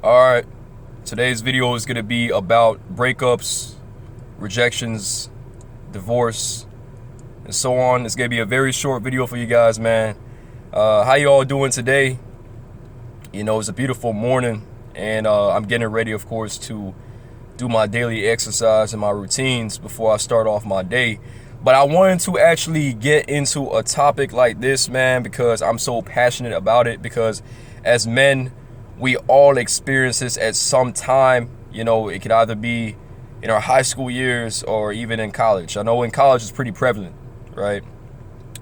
Alright, today's video is going to be about breakups, rejections, divorce, and so on. It's going to be a very short video for you guys, man. How you all doing today? You know, it's a beautiful morning, and I'm getting ready, of course, to do my daily exercise and my routines before I start off my day. But I wanted to actually get into a topic like this, man, because I'm so passionate about it, because as men, we all experience this at some time. You know, it could either be in our high school years or even in college. I know in college it's pretty prevalent, right?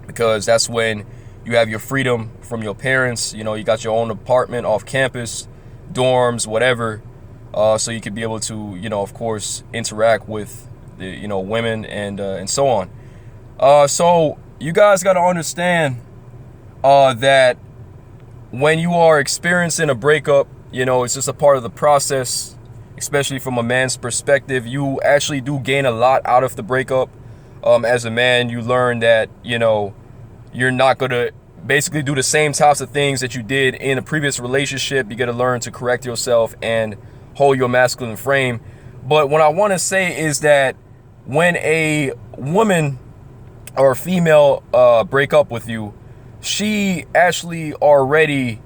Because that's when you have your freedom from your parents. You know, you got your own apartment off campus, dorms, whatever. So you could be able to, you know, of course, interact with the, women and so on. So you guys got to understand that when you are experiencing a breakup, you know, it's just a part of the process, especially from a man's perspective. You actually do gain a lot out of the breakup. As a man, you learn that, you know, you're not going to basically do the same types of things that you did in a previous relationship. You got to learn to correct yourself and hold your masculine frame. But what I want to say is that when a woman or a female break up with you, she actually already,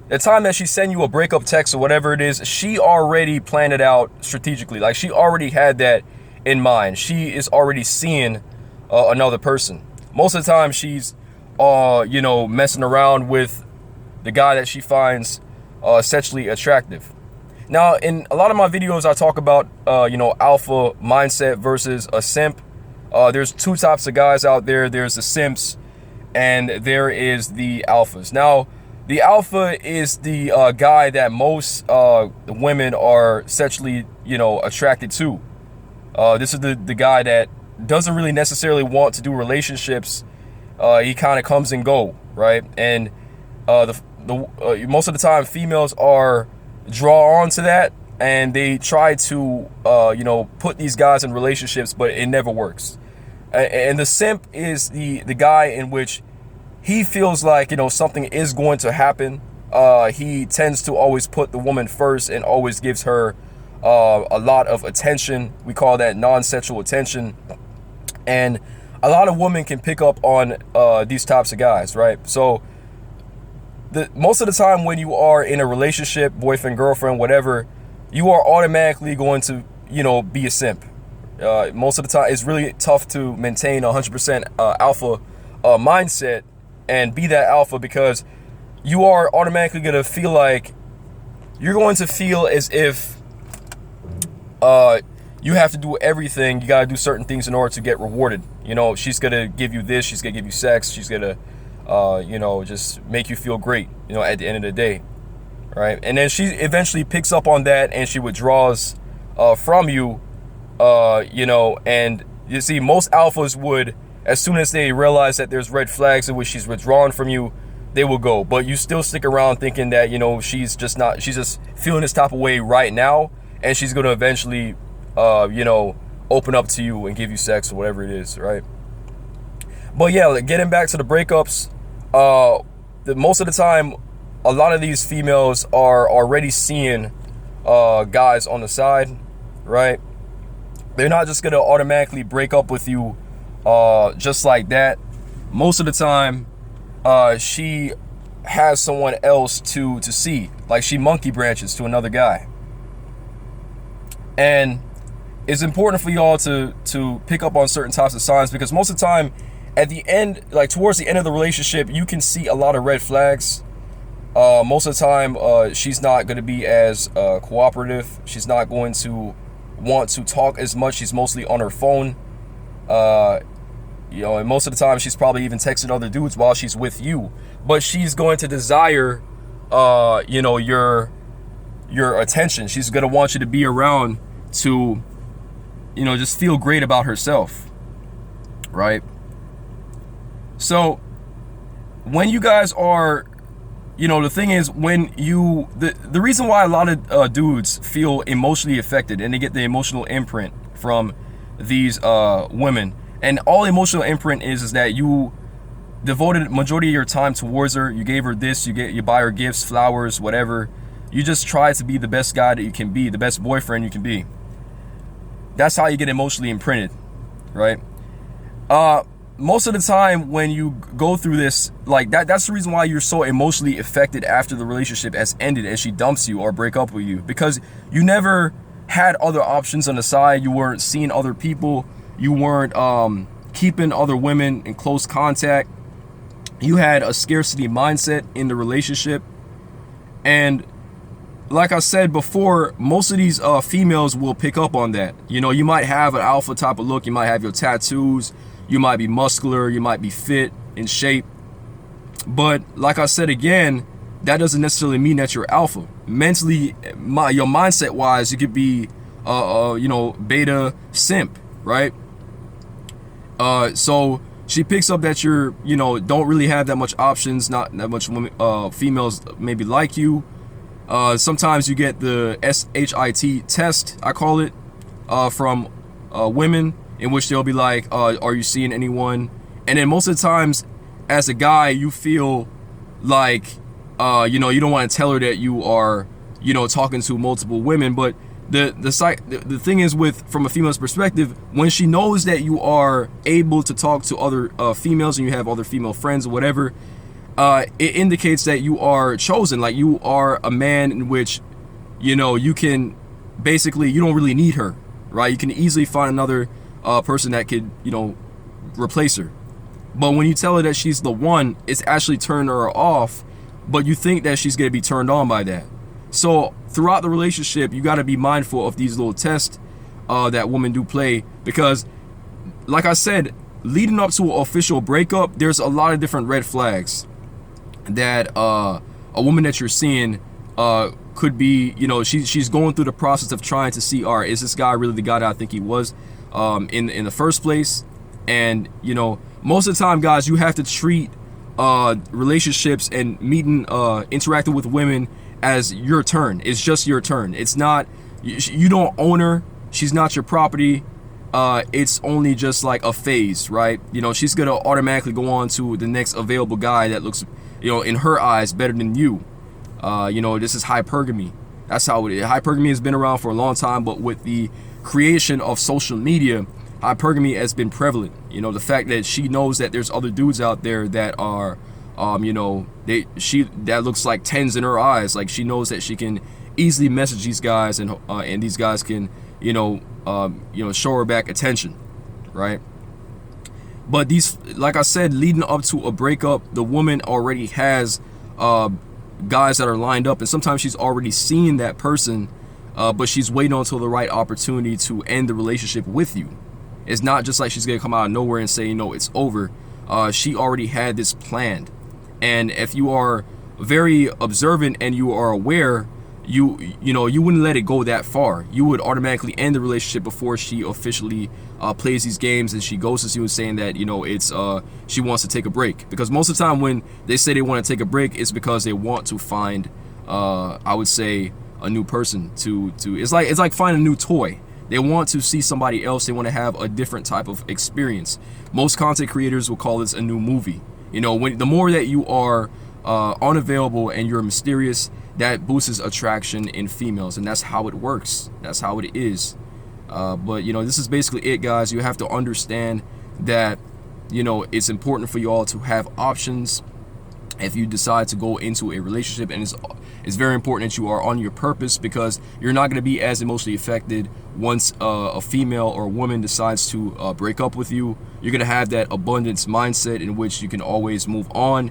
the time that she send you a breakup text or whatever it is, she already planned it out strategically. Like, she already had that in mind. She is already seeing another person. Most of the time she's messing around with the guy that she finds sexually attractive. Now, in a lot of my videos, I talk about alpha mindset versus a simp. There's two types of guys out there. There's the simps and there is the alphas. Now, the alpha is the guy that most women are sexually, attracted to. This is the guy that doesn't really necessarily want to do relationships. He kind of comes and go, right? And most of the time, females are draw on to that, and they try to put these guys in relationships, but it never works. And the simp is the guy in which he feels like, something is going to happen. He tends to always put the woman first and always gives her a lot of attention. We call that non-sexual attention. And a lot of women can pick up on these types of guys, right? So most of the time when you are in a relationship, boyfriend, girlfriend, whatever, you are automatically going to, be a simp. Most of the time, it's really tough to maintain 100% alpha mindset and be that alpha, because you are automatically going to feel like you're going to feel as if you have to do everything. You got to do certain things in order to get rewarded. She's going to give you this. She's going to give you sex. She's going to, just make you feel great, at the end of the day. Right. And then she eventually picks up on that and she withdraws from you. And you see, most alphas would, as soon as they realize that there's red flags in which she's withdrawn from you, they will go. But you still stick around thinking that, she's just feeling this type of way right now, and she's going to eventually, open up to you and give you sex or whatever it is, right? But yeah, getting back to the breakups, most of the time, a lot of these females are already seeing guys on the side, right? They're not just going to automatically break up with you just like that. Most of the time, she has someone else to see. Like, she monkey branches to another guy. And it's important for y'all to pick up on certain types of signs, because most of the time, at the end, like towards the end of the relationship, you can see a lot of red flags. Most of the time, she's not going to be as cooperative. She's not going to want to talk as much. She's mostly on her phone. And most of the time she's probably even texting other dudes while she's with you. But she's going to desire, your attention. She's going to want you to be around to, just feel great about herself, right? So when you guys are, the thing is, when you, the reason why a lot of dudes feel emotionally affected and they get the emotional imprint from these women, and all emotional imprint is that you devoted majority of your time towards her. You gave her this, you buy her gifts, flowers, whatever. You just try to be the best guy that you can be, the best boyfriend you can be. That's how you get emotionally imprinted, right? Most of the time when you go through this, like that's the reason why you're so emotionally affected after the relationship has ended and she dumps you or break up with you, because you never had other options on the side. You weren't seeing other people. You weren't keeping other women in close contact. You had a scarcity mindset in the relationship. And like I said before, most of these females will pick up on that. You know, you might have an alpha type of look. You might have your tattoos. You might be muscular. You might be fit, in shape. But like I said again, that doesn't necessarily mean that you're alpha. Mentally, your mindset wise, you could be, you know, beta simp, right? So she picks up that you're, you know, don't really have that much options, not that much women, females maybe like you. Sometimes you get the SHIT test, I call it, from women, in which they'll be like, are you seeing anyone? And then most of the times, as a guy, you feel like, you know, you don't want to tell her that you are, you know, talking to multiple women. But the thing is, with from a female's perspective, when she knows that you are able to talk to other females and you have other female friends or whatever, it indicates that you are chosen. Like, you are a man in which, you know, you can basically, you don't really need her, right? You can easily find another person that could, you know, replace her. But when you tell her that she's the one, it's actually turning her off, but you think that she's going to be turned on by that. So throughout the relationship, you got to be mindful of these little tests that women do play, because like I said, leading up to an official breakup, there's a lot of different red flags that a woman that you're seeing could be, you know, she's going through the process of trying to see, all right, is this guy really the guy that I think he was in the first place? And, you know, most of the time, guys, you have to treat relationships and meeting, interacting with women as your turn. It's just your turn. It's not, you don't own her. She's not your property. It's only just like a phase, right? You know, she's gonna automatically go on to the next available guy that looks, you know, in her eyes better than you. You know, this is hypergamy. That's how it is. Hypergamy has been around for a long time, but with the creation of social media, hypergamy has been prevalent. You know, the fact that she knows that there's other dudes out there that are, you know, that looks like 10s in her eyes. Like, she knows that she can easily message these guys, and these guys can, you know, show her back attention, right? But these, like I said, leading up to a breakup, the woman already has guys that are lined up, and sometimes she's already seen that person, but she's waiting until the right opportunity to end the relationship with you. It's not just like she's gonna come out of nowhere and say, you know, it's over. She already had this planned. And if you are very observant and you are aware, you know, you wouldn't let it go that far. You would automatically end the relationship before she officially plays these games and she ghosts you, saying that, you know, it's she wants to take a break. Because most of the time when they say they want to take a break, it's because they want to find, I would say, a new person to it's like finding a new toy. They want to see somebody else. They want to have a different type of experience. Most content creators will call this a new movie. You know, the more that you are unavailable and you're mysterious, that boosts attraction in females, and that's how it works. That's how it is. But, you know, this is basically it, guys. You have to understand that, you know, it's important for you all to have options if you decide to go into a relationship, and it's very important that you are on your purpose, because you're not going to be as emotionally affected once a female or a woman decides to break up with you. You're going to have that abundance mindset in which you can always move on.